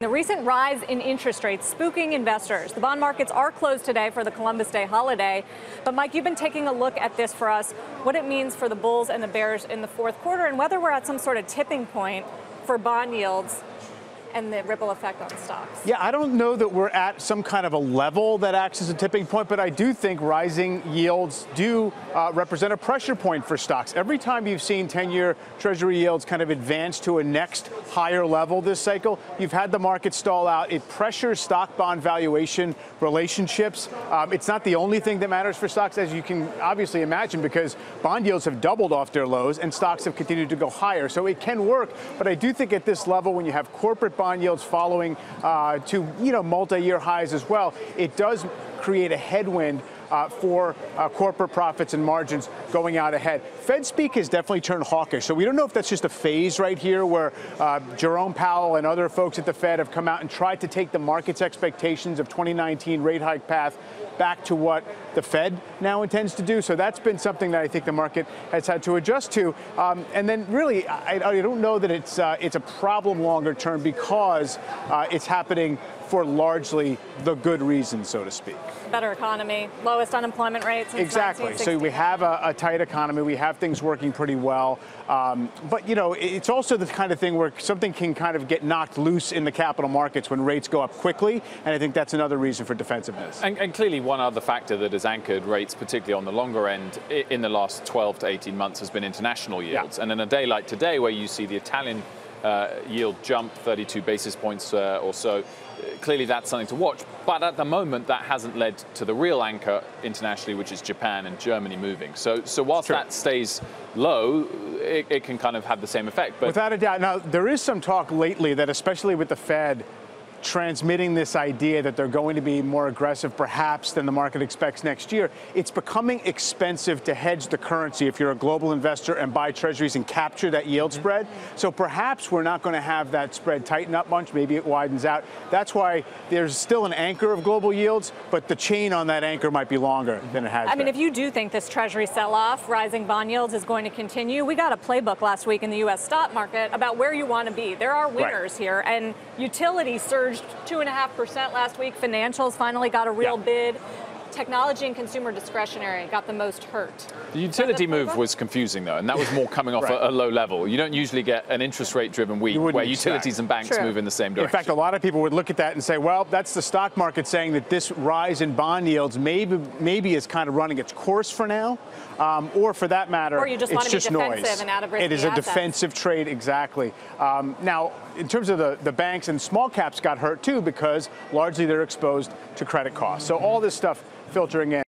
The recent rise in interest rates spooking investors. The bond markets are closed today for the Columbus Day holiday. But Mike, you've been taking a look at this for us, what it means for the bulls and the bears in the fourth quarter and whether we're at some sort of tipping point for bond yields and the ripple effect on stocks. Yeah, I don't know that we're at some kind of a level that acts as a tipping point, but I do think rising yields do represent a pressure point for stocks. Every time you've seen 10-year Treasury yields kind of advance to a next higher level this cycle, you've had the market stall out. It pressures stock-bond valuation relationships. It's not the only thing that matters for stocks, as you can obviously imagine, because bond yields have doubled off their lows and stocks have continued to go higher. So it can work, but I do think at this level, when you have corporate bond yields following to multi-year highs as well, it does create a headwind for corporate profits and margins going out ahead. Fed speak has definitely turned hawkish, so we don't know if that's just a phase right here where Jerome Powell and other folks at the Fed have come out and tried to take the market's expectations of 2019 rate hike path back to what the Fed now intends to do. So that's been something that I think the market has had to adjust to. And then really, I don't know that it's a problem longer term because it's happening for largely the good reasons, so to speak. Better economy, lowest unemployment rates since exactly. So we have a tight economy. We have things working pretty well. But, it's also the kind of thing where something can kind of get knocked loose in the capital markets when rates go up quickly. And I think that's another reason for defensiveness. And clearly one other factor that has anchored rates, particularly on the longer end, in the last 12 to 18 months has been international yields. Yeah. And in a day like today, where you see the Italian yield jump 32 basis points or so, clearly that's something to watch. But at the moment, that hasn't led to the real anchor internationally, which is Japan and Germany moving. So whilst that stays low, it can kind of have the same effect. But without a doubt. Now, there is some talk lately that, especially with the Fed transmitting this idea that they're going to be more aggressive perhaps than the market expects next year, it's becoming expensive to hedge the currency if you're a global investor and buy treasuries and capture that yield spread. So perhaps we're not going to have that spread tighten up much. Maybe it widens out. That's why there's still an anchor of global yields, but the chain on that anchor might be longer than it has been. I mean, if you do think this treasury sell-off, rising bond yields is going to continue, we got a playbook last week in the U.S. stock market about where you want to be. There are winners here, and utilities surged 2.5% last week. Financials finally got a real bid. Technology and consumer discretionary got the most hurt. The utility move was confusing, though, and that was more coming off a low level. You don't usually get an interest rate-driven week where utilities and banks move in the same direction. In fact, a lot of people would look at that and say, well, that's the stock market saying that this rise in bond yields maybe is kind of running its course for now, or for that matter, or you just it's just noise. And out of risky it is a assets. defensive trade, exactly. Now, in terms of the banks and small caps got hurt, too, because largely they're exposed to credit costs. So all this stuff filtering in.